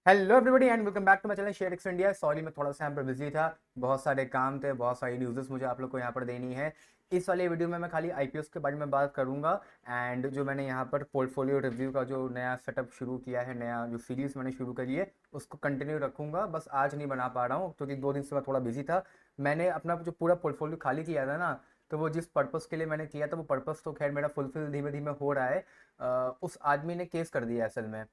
Hello everybody and welcome back to my channel share X India. Sorry मैं थोड़ा सा यहाँ पर बिजी था, बहुत सारे काम थे, बहुत सारी न्यूज़ेस मुझे आप लोग को यहाँ पर देनी है। इस वाले वीडियो में मैं खाली आईपीओस के बारे में बात करूंगा एंड जो मैंने यहाँ पर पोर्टफोलियो रिव्यू का जो नया सेटअप शुरू किया है, नया जो सीरीज़ मैंने शुरू करी है उसको कंटिन्यू रखूंगा। बस आज नहीं बना पा रहा हूँ क्योंकि 2 दिन से मैं थोड़ा बिजी था। मैंने अपना जो पूरा पोर्टफोलियो खाली किया था ना, तो वो जिस पर्पज़ के लिए मैंने किया था वो पर्पज़ तो खैर मेरा फुलफिल धीमे धीमे हो रहा है। उस आदमी ने केस कर दिया असल में।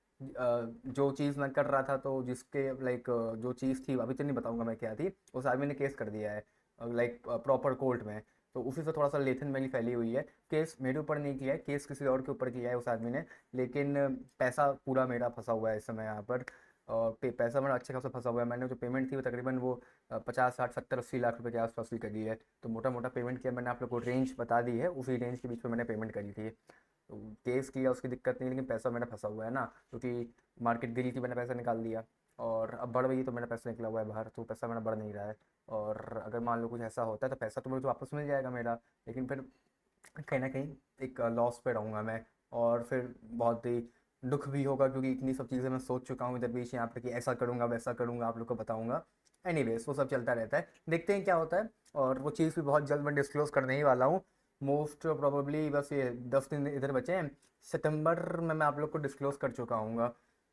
जो चीज़ मैं कर रहा था तो जिसके लाइक जो चीज़ थी अभी तो नहीं बताऊंगा मैं क्या थी, उस आदमी ने केस कर दिया है लाइक प्रॉपर कोर्ट में। तो उसी से थोड़ा सा लेथन मेरी फैली हुई है। केस मेरे ऊपर नहीं किया है, केस किसी और के ऊपर किया है उस आदमी ने। लेकिन पैसा पूरा मेरा फंसा हुआ है इस समय यहाँ पर। और पैसा मेरा अच्छे खासा फंसा हुआ है। मैंने जो पेमेंट थी वो तकरीबन वो 50 60 70 80 लाख रुपए के आसपास ही करी है। तो मोटा मोटा पेमेंट किया मैंने, आप लोग को रेंज बता दी है, उसी रेंज के बीच में मैंने पेमेंट करी थी। तो केस किया उसकी दिक्कत नहीं, लेकिन पैसा मेरा फंसा हुआ है ना, क्योंकि मार्केट गिरी थी, मैंने पैसा निकाल दिया और अब बढ़ गई तो मेरा पैसा निकला हुआ है बाहर, तो पैसा मेरा बढ़ नहीं रहा है। और अगर मान लो कुछ ऐसा होता है तो पैसा तो मुझे तो वापस मिल जाएगा मेरा, लेकिन फिर कहीं ना कहीं एक लॉस पे रहूँगा मैं। और फिर बहुत ही दुख भी होगा क्योंकि इतनी सब चीज़ें मैं सोच चुका हूँ इधर बीच यहाँ पर कि ऐसा करूँगा वैसा करूँगा, आप लोग को बताऊँगा। एनीवेज वो सब चलता रहता है, देखते हैं क्या होता है। और वो चीज़ भी बहुत जल्द मैं डिस्क्लोज करने ही वाला हूँ। मोस्ट प्रोबेबली बस ये 10 दिन इधर बचे हैं। सितंबर में मैं आप लोग को डिस्क्लोज कर चुका हूँ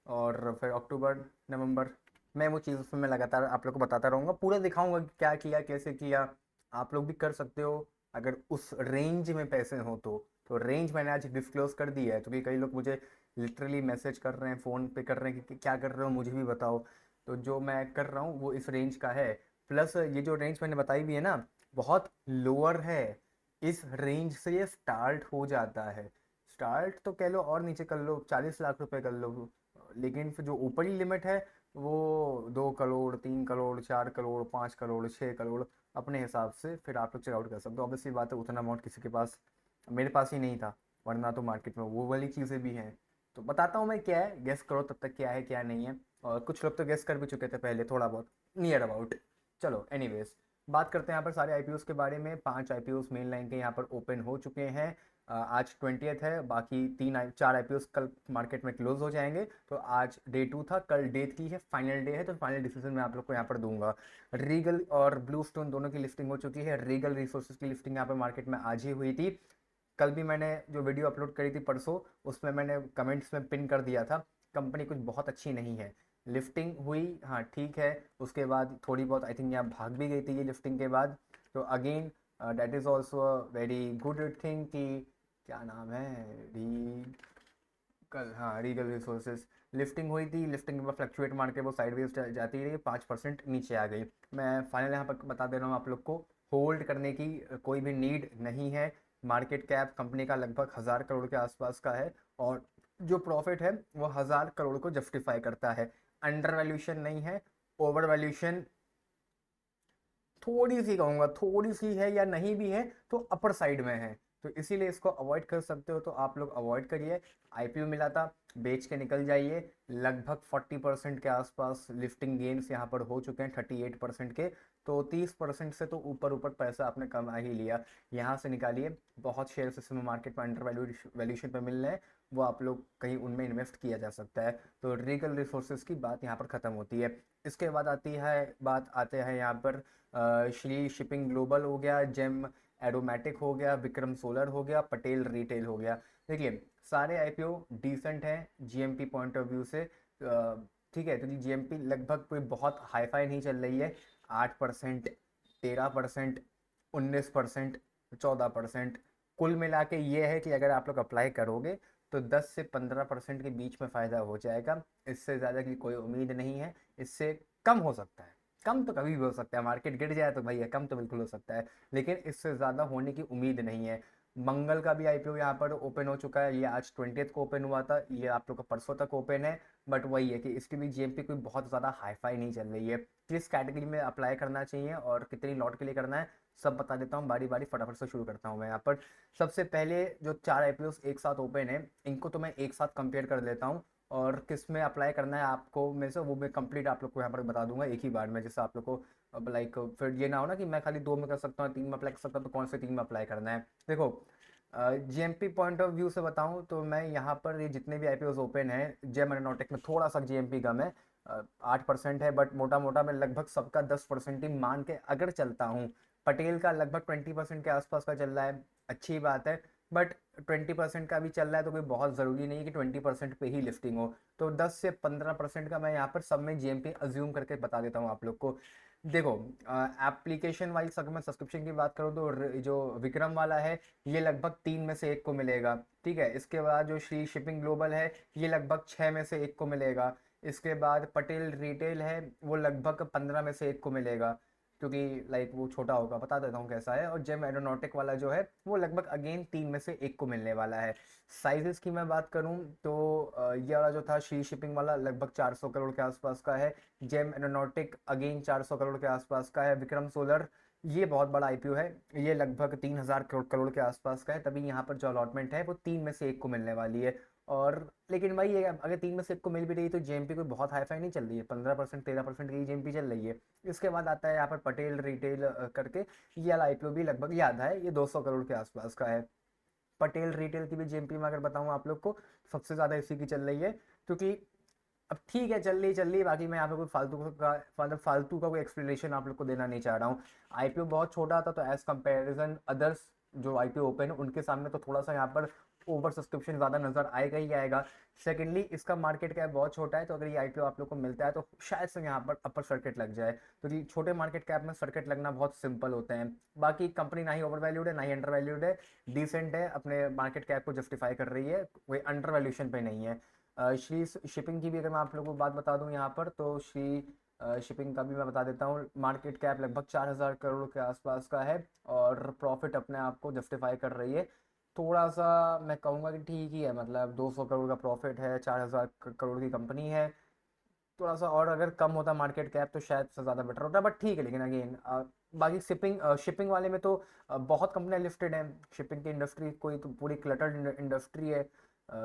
और फिर अक्टूबर नवंबर मैं वो चीज़ उसमें मैं लगातार आप लोग को बताता रहूँगा, पूरा दिखाऊंगा कि क्या किया कैसे किया। आप लोग भी कर सकते हो अगर उस रेंज में पैसे हो तो रेंज मैंने आज डिस्क्लोज कर दी है क्योंकि कई लोग मुझे लिटरली मैसेज कर रहे हैं, फ़ोन पे कर रहे हैं कि क्या कर रहे हो मुझे भी बताओ। तो जो मैं कर रहा हूँ वो इस रेंज का है। प्लस ये जो रेंज मैंने बताई भी है ना, बहुत लोअर है। इस रेंज से ये स्टार्ट हो जाता है। स्टार्ट तो कह लो और नीचे कर लो, 40 लाख रुपए कर लो। लेकिन फिर जो ऊपरी लिमिट है वो 2 करोड़, 3 करोड़, 4 करोड़, 5 करोड़, 6 करोड़, अपने हिसाब से फिर आप लोग चेकआउट कर सकते हो। ऑब्वियसली बात है उतना अमाउंट किसी के पास, मेरे पास ही नहीं था, वरना तो मार्केट में वो वाली चीज़ें भी हैं। तो बताता हूँ मैं क्या है, गेस करो तब तक क्या है क्या नहीं है। और कुछ लोग तो गेस कर भी चुके थे पहले थोड़ा बहुत, नियर अबाउट। चलो एनीवेज बात करते हैं यहाँ पर सारे आईपीओस के बारे में। 5 आईपीओस मेन लाइन के यहाँ पर ओपन हो चुके हैं। आज 20th है, बाकी 4 आईपीओस कल मार्केट में क्लोज हो जाएंगे। तो आज डे 2 था, कल डे 3 है, फाइनल डे है, तो फाइनल डिसीजन मैं आप लोग को यहाँ पर दूंगा। रीगल और ब्लू स्टोन दोनों की लिस्टिंग हो चुकी है। रीगल रिसोर्सेज की लिस्टिंग यहाँ पर मार्केट में आज ही हुई थी। कल भी मैंने जो वीडियो अपलोड करी थी परसों, उसमें मैंने कमेंट्स में पिन कर दिया था कंपनी कुछ बहुत अच्छी नहीं है। लिफ्टिंग हुई, हाँ ठीक है, उसके बाद थोड़ी बहुत आई थिंक यहाँ भाग भी गई थी ये लिफ्टिंग के बाद। तो again that is also a very good thing कि क्या नाम है, री कल, हाँ रीगल रिसोर्सेज लिफ्टिंग हुई थी। लिफ्टिंग के बाद फ्लक्चुएट मार के वो साइडवेज जाती रही, 5% नीचे आ गई। मैं फाइनल यहाँ पर बता दे रहा हूँ आप लोग को, होल्ड करने की कोई भी नीड नहीं है। मार्केट कैप कंपनी का लगभग 1000 करोड़ के आसपास का है और जो प्रॉफिट है वो 1000 करोड़ को जस्टिफाई करता है। अंडर वैल्यूशन नहीं है, ओवर वैल्यूशन थोड़ी सी कहूँगा, थोड़ी सी है या नहीं भी है तो अपर साइड में है। तो इसीलिए इसको अवॉइड कर सकते हो तो आप लोग अवॉइड करिए। आईपीओ मिला था, बेच के निकल जाइए। लगभग 40% के आसपास लिफ्टिंग गेन्स यहाँ पर हो चुके हैं, 38% के। तो 30% से तो ऊपर ऊपर पैसा आपने कमा ही लिया। यहाँ से निकालिए, बहुत शेयर इस समय मार्केट में अंडर वैल्यूएशन पे मिल रहे हैं, वो आप लोग कहीं उनमें इन्वेस्ट किया जा सकता है। तो रीगल रिसोर्सेज की बात यहाँ पर ख़त्म होती है। इसके बाद आती है बात, आते हैं यहाँ पर श्री शिपिंग ग्लोबल हो गया, जेम एरोमेटिक हो गया, विक्रम सोलर हो गया, पटेल रिटेल हो गया। देखिए सारे आईपीओ डिसेंट हैं जीएमपी पॉइंट ऑफ व्यू से। ठीक है, क्योंकि जीएमपी लगभग कोई बहुत हाईफाई नहीं चल रही है। 8%, 13%, 19%, 14%, कुल मिला के ये है कि अगर आप लोग अप्लाई करोगे तो 10 से 15% के बीच में फ़ायदा हो जाएगा। इससे ज़्यादा की कोई उम्मीद नहीं है। इससे कम हो सकता है, कम तो कभी भी हो सकता है, मार्केट गिर जाए तो भैया कम तो बिल्कुल हो सकता है, लेकिन इससे ज़्यादा होने की उम्मीद नहीं है। मंगल का भी आईपीओ यहाँ पर ओपन हो चुका है, ये आज 20th को ओपन हुआ था, ये आप लोग का परसों तक ओपन है। बट वही है कि इसकी भी जीएमपी कोई बहुत ज़्यादा हाईफाई नहीं चल रही है। किस कैटेगरी में अप्लाई करना चाहिए और कितनी लॉट के लिए करना है सब बता देता हूँ बारी बारी, फटाफट से शुरू करता हूँ मैं यहाँ पर। सबसे पहले जो 4 आईपीओ एक साथ ओपन है इनको तो मैं एक साथ कंपेयर कर लेता हूँ, और किस में अप्लाई करना है आपको में से वो मैं कंप्लीट आप लोग को यहाँ पर बता दूंगा एक ही बार में, जैसे आप लोग को अब लाइक फिर ये ना हो ना कि मैं खाली 2 में कर सकता हूँ, 3 में अप्लाई कर सकता हूँ, तो कौन से 3 में अप्लाई करना है। देखो जीएमपी पॉइंट ऑफ व्यू से बताऊँ तो मैं यहाँ पर ये जितने भी आईपीओ ओपन है, जेम एरोनॉटिक में थोड़ा सा जीएमपी कम है, 8% है, बट मोटा मोटा मैं लगभग सबका 10% ही मान के अगर चलता हूँ। पटेल का लगभग 20% के आसपास का चल रहा है, अच्छी बात है, बट 20% का भी चल रहा है तो कोई बहुत ज़रूरी नहीं है कि 20% पे ही लिफ्टिंग हो। तो 10 से 15% का मैं यहाँ पर सब में जीएमपी अज्यूम करके बता देता हूँ आप लोग को। देखो, एप्लीकेशन वाइज अगर मैं सब्सक्रिप्शन की बात करूँ तो जो विक्रम वाला है ये लगभग 3 में से 1 को मिलेगा। ठीक है, इसके बाद जो श्री शिपिंग ग्लोबल है ये लगभग 6 में से 1 को मिलेगा। इसके बाद पटेल रिटेल है वो लगभग 15 में से 1 को मिलेगा, क्योंकि लाइक वो छोटा होगा, बता देता हूँ कैसा है। और जेम एरोनॉटिक वाला जो है वो लगभग अगेन 3 में से 1 को मिलने वाला है। साइजेस की मैं बात करूँ तो ये वाला जो था श्री शिपिंग वाला लगभग 400 करोड़ के आसपास का है। जेम एरोनॉटिक अगेन 400 करोड़ के आसपास का है। विक्रम सोलर ये बहुत बड़ा आईपीओ है, ये लगभग 3,000 करोड़ के आसपास का है, तभी यहाँ पर जो अलॉटमेंट है वो 3 में से 1 को मिलने वाली है। और लेकिन भाई ये अगर 3 में से 1 को मिल भी रही है तो जेएमपी कोई बहुत हाई फाई नहीं चल रही है, 15% 13% की जेएमपी चल रही है। इसके बाद आता है यहाँ पर पटेल रिटेल करके, ये वाला आईपीओ भी लगभग याद है, ये 200 करोड़ के आसपास का है। पटेल रिटेल की भी जेएमपी में अगर बताऊँ आप लोग को, सबसे ज़्यादा इसी की चल रही है, क्योंकि अब ठीक है चल रही है, बाकी मैं यहाँ पे कोई फालतू का कोई एक्सप्लेनेशन आप लोग को देना नहीं चाह रहा हूँ। आईपीओ बहुत छोटा था तो एज कंपेरिजन अदर्स जो आईपीओ ओपन है उनके सामने तो थोड़ा सा यहाँ पर ओवर सब्सक्रिप्शन ज़्यादा नजर आएगा ही आएगा। सेकेंडली इसका मार्केट कैप बहुत छोटा है, तो अगर ये आईपीओ आप लोग को मिलता है तो शायद से यहाँ पर अपर सर्किट लग जाए, क्योंकि छोटे मार्केट कैप में सर्किट लगना बहुत सिंपल होते हैं। बाकी कंपनी ना ही ओवर वैल्यूड है ना ही अंडर वैल्यूड है, डिसेंट है, अपने मार्केट कैप को जस्टिफाई कर रही है, कोई अंडर वैल्यूशन पे नहीं है। श्री शिपिंग की भी अगर मैं आप लोगों को बात बता दूं यहाँ पर, तो श्री शिपिंग का भी मैं बता देता हूँ। मार्केट कैप लगभग 4,000 करोड़ के आसपास का है और प्रॉफिट अपने आप को जस्टिफाई कर रही है। थोड़ा सा मैं कहूँगा कि ठीक ही है, मतलब 200 करोड़ का प्रॉफिट है, 4,000 करोड़ की कंपनी है। थोड़ा सा और अगर कम होता मार्केट कैप तो शायद से ज़्यादा बेटर होता, बट ठीक है। लेकिन अगेन बाकी शिपिंग वाले में तो बहुत कंपनियां लिस्टेड हैं। शिपिंग की इंडस्ट्री कोई तो पूरी क्लटर्ड इंडस्ट्री है।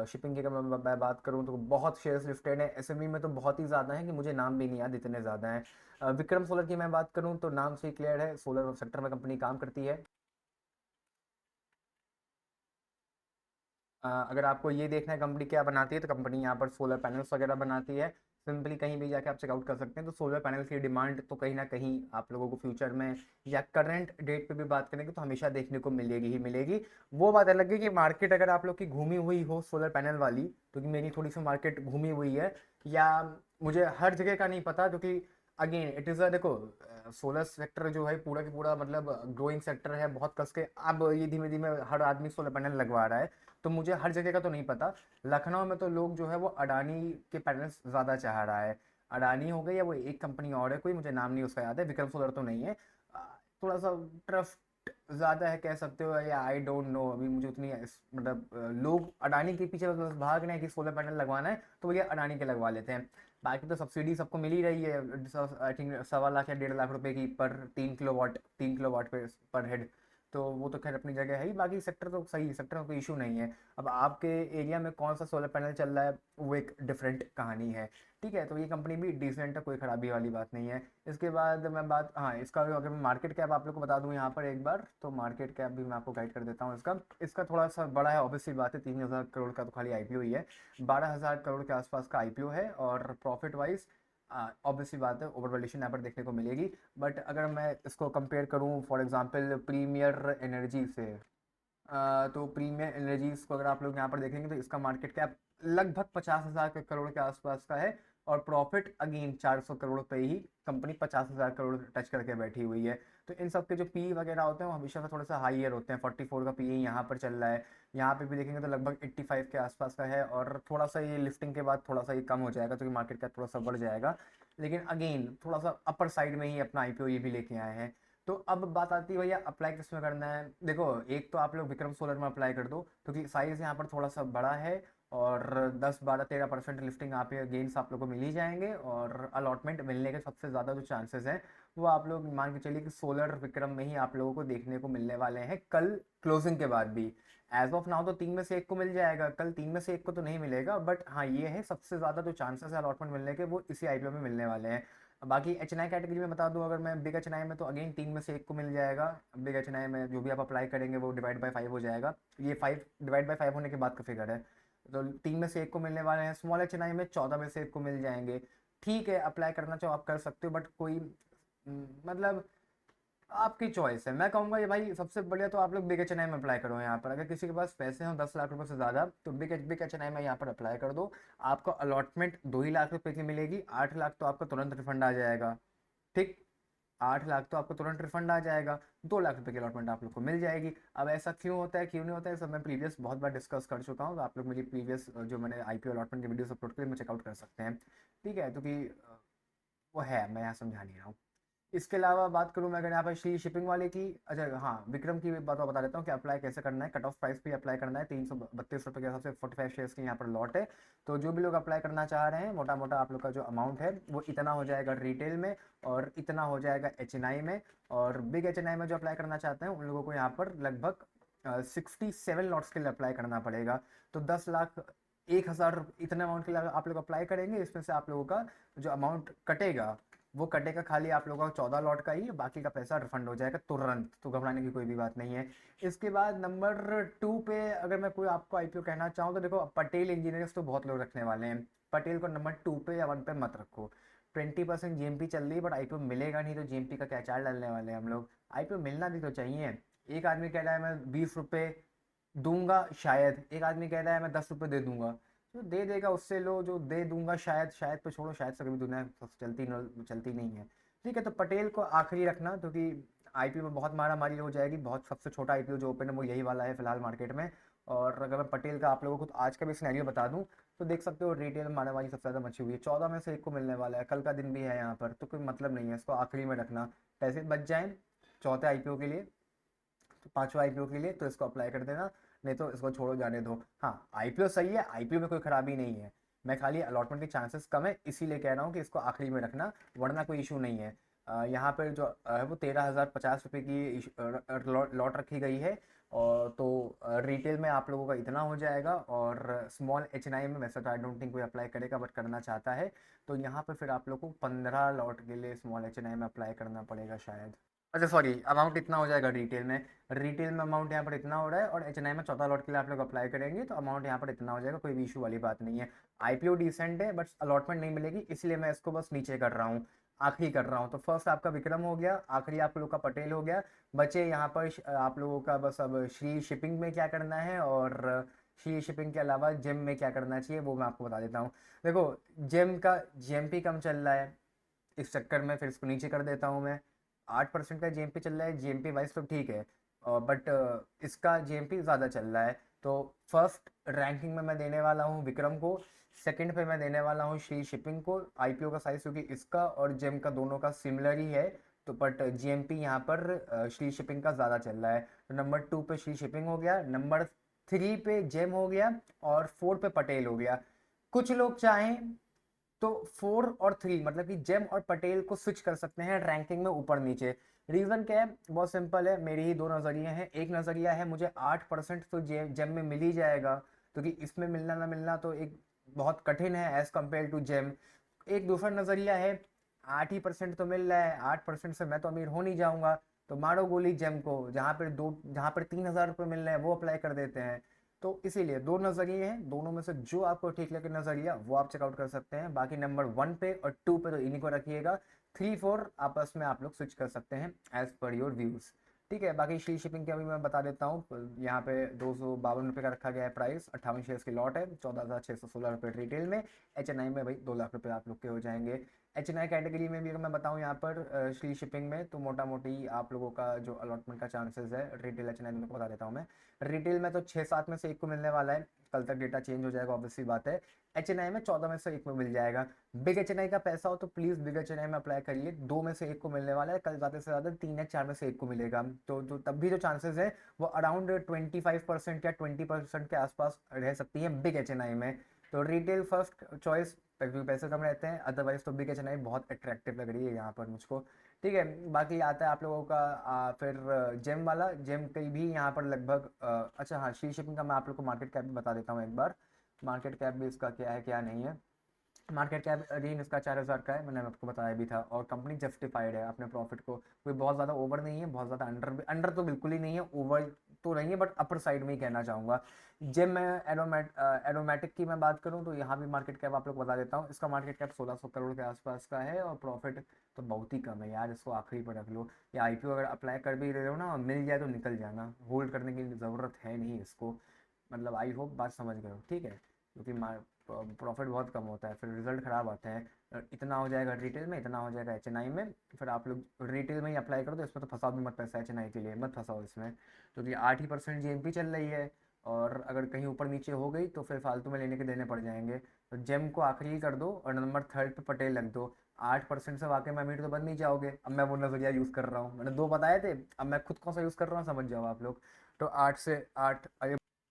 शिपिंग की अगर मैं बात करूं तो बहुत शेयर्स लिस्टेड हैं, एसएमई में तो बहुत ही ज़्यादा है कि मुझे नाम भी नहीं याद, इतने ज़्यादा हैं। विक्रम सोलर की मैं बात करूं तो नाम से ही क्लियर है, सोलर सेक्टर में कंपनी काम करती है। अगर आपको ये देखना है कंपनी क्या बनाती है, तो कंपनी यहाँ पर सोलर पैनल्स वगैरह बनाती है। सिंपली कहीं भी जाके आप चेकआउट कर सकते हैं, तो सोलर पैनल्स की डिमांड तो कहीं ना कहीं आप लोगों को फ्यूचर में या करंट डेट पे भी बात करेंगे तो हमेशा देखने को मिलेगी ही मिलेगी। वो बात अलग है कि मार्केट अगर आप लोग की घूमी हुई हो सोलर पैनल वाली, क्योंकि मेरी थोड़ी सी मार्केट घूमी हुई है, या मुझे हर जगह का नहीं पता, क्योंकि अगेन इट इज़ अ देखो, सोलर सेक्टर जो है पूरा की पूरा मतलब ग्रोइंग सेक्टर है बहुत कस के। अब ये धीमे धीमे हर आदमी सोलर पैनल लगवा रहा है, तो मुझे हर जगह का तो नहीं पता। लखनऊ में तो लोग जो है वो अडानी के पैनल्स ज़्यादा चाह रहा है। अडानी हो गई या वो एक कंपनी और है कोई, मुझे नाम नहीं उसका याद है, विक्रम सोलर तो नहीं है। थोड़ा सा ट्रस्ट ज़्यादा है कह सकते हो, या आई डोंट नो, अभी मुझे उतनी मतलब लोग अडानी के पीछे बस भाग रहे हैं कि सोलर पैनल लगवाना है तो वो ये अडानी के लगवा लेते हैं। बाकी तो सब्सिडी सबको मिल ही रही है, आई थिंक 1.25 लाख या 1.5 लाख रुपए की पर 3 किलोवाट पर हेड। तो वो तो खैर अपनी जगह है ही, बाकी सेक्टर तो सही है, सेक्टर में कोई इशू नहीं है। अब आपके एरिया में कौन सा सोलर पैनल चल रहा है वो एक डिफरेंट कहानी है। ठीक है, तो ये कंपनी भी डिसेंट है, कोई खराबी वाली बात नहीं है। इसके बाद मैं बात, हाँ, इसका अगर मैं मार्केट कैप आप लोग को बता दूं यहाँ पर एक बार, तो मार्केट कैप भी मैं आपको गाइड कर देता हूँ। इसका इसका थोड़ा सा बड़ा है, ऑब्वियसली बात है, 3,000 करोड़ का तो खाली आईपीओ ही है। 12,000 करोड़ के आसपास का आईपीओ है, और प्रॉफिट वाइज ऑब्वियसली बात है ओवर वैल्यूएशन यहाँ पर देखने को मिलेगी। बट अगर मैं इसको कंपेयर करूँ फॉर एग्जांपल प्रीमियर एनर्जी से, तो प्रीमियर एनर्जीज को अगर आप लोग यहाँ पर देखेंगे तो इसका मार्केट कैप लगभग 50,000 करोड़ के आसपास का है, और प्रॉफिट अगेन 400 करोड़ पे ही कंपनी 50,000 करोड़ टच करके बैठी हुई है। तो इन सब के जो पी वगैरह होते हैं वो हमेशा से थोड़ा सा हाईयर होते हैं, 44 का पी यहाँ पर चल रहा है। यहाँ पे भी देखेंगे तो लगभग 85 के आसपास का है, और थोड़ा सा ये लिफ्टिंग के बाद थोड़ा सा ये कम हो जाएगा, क्योंकि मार्केट कैप थोड़ा सा बढ़ जाएगा। लेकिन अगेन थोड़ा सा अपर साइड में ही अपना आईपीओ ये भी लेके आए हैं। तो अब बात आती है भैया अप्लाई किस में करना है। देखो, एक तो आप लोग विक्रम सोलर में अप्लाई कर दो, क्योंकि साइज यहाँ पर थोड़ा सा बड़ा है, और 10 12 13% लिफ्टिंग आप गेन्स आप लोग को मिल ही जाएंगे, और अलॉटमेंट मिलने के सबसे ज़्यादा जो चांसेस हैं वो आप लोग मान के चलिए कि सोलर विक्रम में ही आप लोगों को देखने को मिलने वाले हैं कल क्लोजिंग के बाद भी। एज ऑफ नाउ तो 3 में से 1 को मिल जाएगा, कल 3 में से 1 को तो नहीं मिलेगा, बट हाँ ये है सबसे ज़्यादा जो चांसेस है अलॉटमेंट मिलने के वो इसी आईपीओ में मिलने वाले हैं। बाकी एच एन आई कैटेगरी में बता दूं, अगर मैं बिग एच एन आई में तो अगेन 3 में से 1 को मिल जाएगा। बिग एच एन आई में जो भी आप अप्लाई करेंगे वो डिवाइड बाई 5 हो जाएगा, ये 5 डिवाइड बाई 5 होने के बाद का फिगर है। तो 3 में से 1 को मिलने वाले हैं। स्मॉल एच एन आई में 14 में से 1 को मिल जाएंगे। ठीक है, अप्लाई करना चाहो आप कर सकते हो, बट कोई मतलब आपकी चॉइस है। मैं कहूँगा ये भाई सबसे बढ़िया तो आप लोग बिग एच एन आई में अप्लाई करो। यहाँ पर अगर किसी के पास पैसे हो 10 लाख रुपए से ज़्यादा, तो बिग एच एन आई में यहाँ पर अप्लाई कर दो। आपको अलॉटमेंट 2 ही लाख रुपए की मिलेगी, 8 लाख तो आपको तुरंत रिफंड आ जाएगा। ठीक, 8 लाख तो आपको तुरंत रिफंड आ जाएगा, 2 लाख रुपए की अलॉटमेंट आप लोग को मिल जाएगी। अब ऐसा क्यों होता है क्यों नहीं होता है, सब मैं प्रीवियस बहुत बार डिस्कस कर चुका हूँ, तो आप लोग मेरी प्रीवियस जो मैंने आईपीओ अलॉटमेंट की वीडियोस अपलोड करी, मैं चेकआउट कर सकते हैं। ठीक है, क्योंकि वो है, मैं यहाँ समझा नहीं रहा हूँ। इसके अलावा बात करूँ मैं अगर यहाँ पर श्री शिपिंग वाले की, अच्छा हाँ, विक्रम की बात बता देता हूँ कि अप्लाई कैसे करना है। कट ऑफ प्राइस पे अप्लाई करना है, 332 रुपये के हिसाब से 45 शेयर्स की यहाँ पर लॉट है। तो जो भी लोग अप्लाई करना चाह रहे हैं, मोटा मोटा आप लोग का जो अमाउंट है वो इतना हो जाएगा रिटेल में, और इतना हो जाएगा एच एन आई में। और बिग एच एन आई में जो अप्लाई करना चाहते हैं उन लोगों को यहाँ पर लगभग 67 लॉट्स के लिए अप्लाई करना पड़ेगा। तो 10,01,000 इतने अमाउंट के लिए आप लोग अप्लाई करेंगे। इसमें से आप लोगों का जो अमाउंट कटेगा वो कटेगा खाली आप लोगों का 14 लॉट का ही, बाकी का पैसा रिफंड हो जाएगा तुरंत, तो घबराने की कोई भी बात नहीं है। इसके बाद नंबर 2 पे अगर मैं कोई आपको आईपीओ कहना चाहूँ तो देखो, पटेल इंजीनियर्स तो बहुत लोग रखने वाले हैं, पटेल को नंबर 2 पे या 1 पे मत रखो। 20% जीएमपी चल रही है, बट आईपीओ मिलेगा नहीं, तो जीएमपी का क्या चार्ज डालने वाले हैं हम लोग। आईपीओ मिलना भी तो चाहिए। एक आदमी कह रहा है मैं 20 रुपये दूंगा, शायद एक आदमी कह रहा है मैं 10 रुपये दे दूंगा। जो दे देगा उससे लो, जो दे दूंगा शायद, शायद पे छोड़ो, शायद से कभी दुनिया चलती नहीं है। ठीक है, तो पटेल को आखिरी रखना, क्योंकि आईपीओ में बहुत मारा मारी हो जाएगी। बहुत सबसे छोटा आईपीओ जो ओपन है वो यही वाला है फिलहाल मार्केट में। और अगर मैं पटेल का आप लोगों को आज का भी सिनेरियो बता दूं, तो देख सकते हो रिटेल में मारा मारी सबसे ज़्यादा मची हुई है। 14 में से एक को मिलने वाला है, कल का दिन भी है यहाँ पर, तो कोई मतलब नहीं है, इसको आखिरी में रखना। पैसे बच जाएं चौथे आईपीओ के लिए, तो पांचवा आईपीओ के लिए, तो इसको अप्लाई कर देना। नहीं तो इसको छोड़ो, जाने दो। हाँ, आईपीओ सही है, आईपीओ में कोई खराबी नहीं है। मैं खाली अलॉटमेंट के चांसेस कम है इसीलिए कह रहा हूँ कि इसको आखिरी में रखना, वरना कोई इशू नहीं है। यहाँ पर जो है वो 13,050 रुपये की लॉट रखी गई है। और तो रिटेल में आप लोगों का इतना हो जाएगा, और स्मॉल एच एन आई में वैसे तो आई डोंट थिंक कोई अप्लाई करेगा, बट करना चाहता है तो यहाँ पर फिर आप लोग को 15 लॉट के लिए स्मॉल एच एन आई में अप्लाई करना पड़ेगा शायद। अच्छा सॉरी, अमाउंट इतना हो जाएगा रिटेल में। रिटेल में अमाउंट यहाँ पर इतना हो रहा है, और एच एन आई में 14 लॉट के लिए आप लोग अप्लाई करेंगे तो अमाउंट यहाँ पर इतना हो जाएगा, कोई भी इशू वाली बात नहीं है। आईपीओ डिसेंट है, बट अलॉटमेंट नहीं मिलेगी, इसलिए मैं इसको बस नीचे कर रहा हूँ, आखिरी कर रहा हूँ। तो फर्स्ट आपका विक्रम हो गया, आखिरी आप लोग का पटेल हो गया। बचे यहाँ पर आप लोगों का बस अब श्री शिपिंग में क्या करना है, और श्री शिपिंग के अलावा जेम में क्या करना चाहिए वो मैं आपको बता देता हूँ। देखो, जेम का जीएमपी कम चल रहा है, इस चक्कर में फिर इसको नीचे कर देता हूँ मैं। 8% का जीएमपी चल रहा है, जीएमपी वाइज तो ठीक है, बट इसका जीएमपी ज़्यादा चल रहा है। तो फर्स्ट रैंकिंग में मैं देने वाला हूँ विक्रम को, सेकंड पे मैं देने वाला हूँ श्री शिपिंग को। आईपीओ का साइज क्योंकि इसका और जेम का दोनों का सिमिलर ही है, तो बट जीएमपी यहाँ पर श्री शिपिंग का ज़्यादा चल रहा है। तो नंबर 2 पे श्री शिपिंग हो गया, नंबर 3 पे जेम हो गया, और 4 पे पटेल हो गया। कुछ लोग चाहें तो 4 और 3 मतलब कि जेम और पटेल को स्विच कर सकते हैं रैंकिंग में ऊपर नीचे। रीज़न क्या है, बहुत सिंपल है, मेरी ही दो नज़रिए हैं। एक नज़रिया है मुझे 8% तो जेम में मिल ही जाएगा, क्योंकि इसमें मिलना ना मिलना तो एक बहुत कठिन है एज़ कम्पेयर टू जेम। एक दूसरा नज़रिया है 8% तो मिल रहा है, 8% से मैं तो अमीर हो नहीं जाऊंगा, तो मारो गोली जेम को, जहाँ पर 3,000 रुपये मिल रहे हैं वो अप्लाई कर देते हैं। तो इसीलिए दो नज़रिए हैं, दोनों में से जो आपको ठीक लगे नज़रिया वो आप चेकआउट कर सकते हैं। बाकी नंबर 1 पे और 2 पे तो इन्हीं को रखिएगा, 3 4 आपस में आप लोग स्विच कर सकते हैं एज पर योर व्यूज़। ठीक है, बाकी श्री शिपिंग के अभी मैं बता देता हूँ। यहाँ पे 252 रुपये का रखा गया है प्राइस, 58 शेयर्स की लॉट है, 14,616 रुपये रिटेल में। एच एन आई में भाई 2 लाख रुपये आप लोग के हो जाएंगे। एच एन आई कैटेगरी में भी अगर मैं बताऊँ यहाँ पर श्री शिपिंग में, तो मोटा मोटी आप लोगों का जो अलॉटमेंट का चांसेस है रिटेल एच एन आई में बता देता हूँ मैं। रिटेल में तो 6 7 में से एक को मिलने वाला है, कल तक डेटा चेंज हो जाएगा ऑब्वियसली बात है। एच एन आई में 14 में से एक में मिल जाएगा। बिग एच एन आई का पैसा हो तो प्लीज़ बिग एच एन आई में अप्लाई करिए, 2 में से एक को मिलने वाला है, कल ज़्यादा से ज़्यादा 3 या 4 में से एक को मिलेगा। तो जो तब भी जो चांसेस है वो अराउंड 25% या 20% के आसपास रह सकती है बिग एच एन आई में। तो रिटेल फर्स्ट चॉइस, क्योंकि पैसे कम रहते हैं, अदरवाइज तो बिग एच एन आई बहुत अट्रैक्टिव लग रही है यहाँ पर मुझको। ठीक है, बाकी आता है आप लोगों का फिर जेम वाला। जेम कई भी यहाँ पर लगभग अच्छा हाँ, श्री शिपिंग का मैं आप लोग को मार्केट कैप भी बता देता हूँ एक बार। मार्केट कैप भी इसका क्या है क्या नहीं है। मार्केट कैप अगेन इसका 4,000 का है, मैंने आपको बताया भी था। और कंपनी जस्टिफाइड है अपने प्रॉफिट को, कोई बहुत ज़्यादा ओवर नहीं है, बहुत ज़्यादा अंडर तो बिल्कुल ही नहीं है, ओवर तो नहीं है, बट अपर साइड में ही कहना चाहूँगा। जब मैं एरोमेटिक की मैं बात करूँ तो यहाँ भी मार्केट कैप आप लोग बता देता हूँ। इसका मार्केट कैप 1600 करोड़ के आसपास का है और प्रॉफिट तो बहुत ही कम है यार, इसको आखिरी पर रख लो। या आईपीओ अगर अप्लाई कर भी रहे हो ना, मिल जाए तो निकल जाना, होल्ड करने की ज़रूरत है नहीं इसको। मतलब आई होप बात समझ गए हो, ठीक है। क्योंकि प्रॉफिट बहुत कम होता है, फिर रिजल्ट ख़राब आते हैं। इतना हो जाएगा रिटेल में, इतना हो जाएगा एचएनआई में, फिर आप लोग रिटेल में ही अप्लाई करो तो इसमें तो फंसाओ भी मत पैसा, एचएनआई के लिए मत फंसाओ इसमें। क्योंकि 8% जीएमपी चल रही है, और अगर कहीं ऊपर नीचे हो गई तो फिर फालतू में लेने के देने पड़ जाएंगे। तो जेम को आखिरी कर दो और नंबर थर्ड पे पटेल रख दो। 8% से वाकई में अमीर तो बन नहीं जाओगे। अब मैं वो नजरिया यूज़ कर रहा हूँ, मैंने 2 बताए थे, अब मैं खुद कौन सा यूज़ कर रहा हूँ समझ जाओ आप लोग। तो 8 से 8,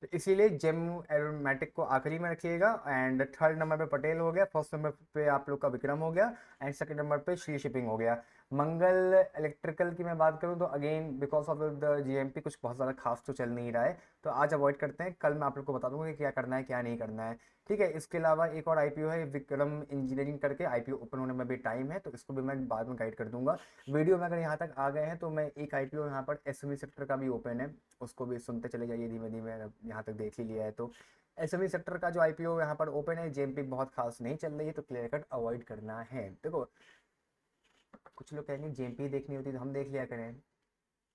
तो इसीलिए जेम एरोमेटिक को आखिरी में रखिएगा। एंड थर्ड नंबर पे पटेल हो गया, फर्स्ट नंबर पे आप लोग का विक्रम हो गया, एंड सेकंड नंबर पे श्री शिपिंग हो गया। मंगल इलेक्ट्रिकल की मैं बात करूं तो again because of the GMP कुछ बहुत ज़्यादा खास तो चल नहीं रहा है, तो आज अवॉइड करते हैं। कल मैं आप लोग को बता दूंगा कि क्या करना है क्या नहीं करना है, ठीक है। इसके अलावा एक और आईपीओ है विक्रम इंजीनियरिंग करके, आईपीओ ओपन होने में भी टाइम है, तो इसको भी मैं बाद में गाइड कर दूंगा। वीडियो में अगर यहाँ तक आ गए हैं तो मैं एक आईपीओ यहाँ पर एसएमई सेक्टर का भी ओपन है, उसको भी सुनते चले जाइए धीमे धीमे, अगर यहाँ तक देख ही लिया है तो। एसएमई सेक्टर का जो आईपीओ यहाँ पर ओपन है, जेएमपी बहुत खास नहीं चल रही है, तो क्लियर कट अवॉइड करना है। देखो कुछ लोग कहेंगे जेएमपी देखनी होती तो हम देख लिया करें।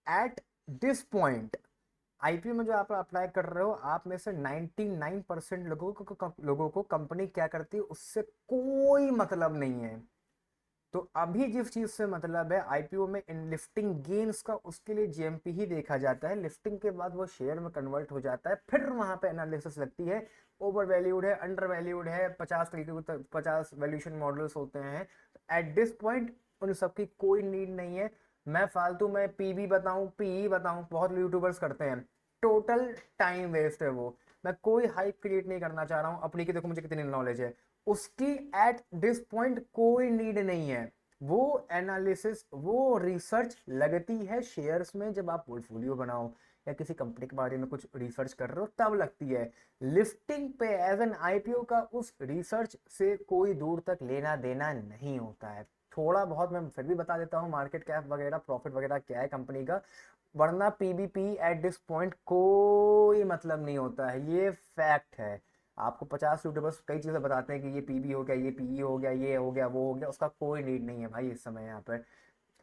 एट दिस पॉइंट आईपीओ में जो आप अप्लाई कर रहे हो, आप में से 99% लोगों को कंपनी क्या करती है उससे कोई मतलब नहीं है। तो अभी जिस चीज से मतलब है आईपीओ में इन लिफ्टिंग गेन्स का, उसके लिए जीएमपी ही देखा जाता है। लिफ्टिंग के बाद वो शेयर में कन्वर्ट हो जाता है, फिर वहां पे एनालिसिस लगती है, ओवर वैल्यूड है, अंडर वैल्यूड है, 50 वैल्यूएशन मॉडल्स होते हैं। एट दिस पॉइंट उन सबकी कोई नीड नहीं है। मैं फालतू में पीबी बताऊं, पीई बताऊं, बहुत यूट्यूबर्स करते हैं, टोटल टाइम वेस्ट है वो। मैं कोई हाइप क्रिएट नहीं करना चाह रहा हूं अपनी की, देखो मुझे कितनी नॉलेज है उसकी। एट दिस पॉइंट कोई नीड नहीं है। वो एनालिसिस, वो रिसर्च लगती है शेयर्स में जब आप पोर्टफोलियो बनाओ या किसी कंपनी के बारे में कुछ रिसर्च कर रहे हो तब लगती है। लिस्टिंग पे एज एन आईपीओ का उस रिसर्च से कोई दूर तक लेना देना नहीं होता है। थोड़ा बहुत मैं फिर भी बता देता हूँ मार्केट कैप वगैरह, प्रॉफिट वगैरह क्या है कंपनी का, वरना पीबीपी एट दिस पॉइंट कोई मतलब नहीं होता है, ये फैक्ट है। आपको 50 यूट्यूबर्स कई चीज़ें बताते हैं कि ये पीबी हो गया, ये पीई हो गया, ये हो गया, वो हो गया, उसका कोई नीड नहीं है भाई इस समय यहाँ पर।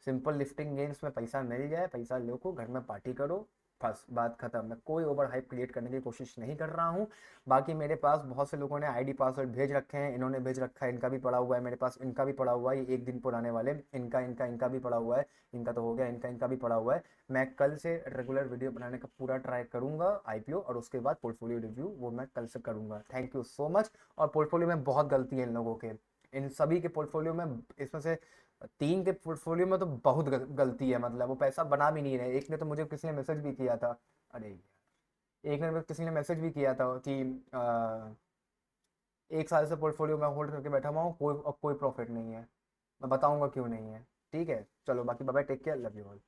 सिंपल लिफ्टिंग गेम्स में पैसा मिल जाए, पैसा लो को घर में पार्टी करो, बस बात खत्म। मैं कोई ओवर हाइप क्रिएट करने की कोशिश नहीं कर रहा हूँ। बाकी मेरे पास बहुत से लोगों ने आईडी पासवर्ड भेज रखे हैं, इन्होंने भेज रखा है, इनका भी पड़ा हुआ है मेरे पास, इनका भी पड़ा हुआ है, ये 1 दिन पुराने वाले, इनका इनका इनका भी पड़ा हुआ है, इनका तो हो गया, इनका इनका भी पड़ा हुआ है। मैं कल से रेगुलर वीडियो बनाने का पूरा ट्राई करूंगा आईपीओ, और उसके बाद पोर्टफोलियो रिव्यू वो मैं कल से करूंगा। Thank you so much. और पोर्टफोलियो में बहुत गलती है इन लोगों के, इन सभी के पोर्टफोलियो में, इसमें से 3 के पोर्टफोलियो में तो बहुत गलती है, मतलब वो पैसा बना भी नहीं रहे। एक ने तो मुझे किसी ने मैसेज भी किया था, अरे यार, एक ने मुझे किसी ने मैसेज भी किया था कि 1 साल से पोर्टफोलियो में होल्ड करके बैठा हुआ हूँ, कोई प्रॉफिट नहीं है। मैं बताऊंगा क्यों नहीं है, ठीक है। चलो बाकी bye bye, take care, love you all.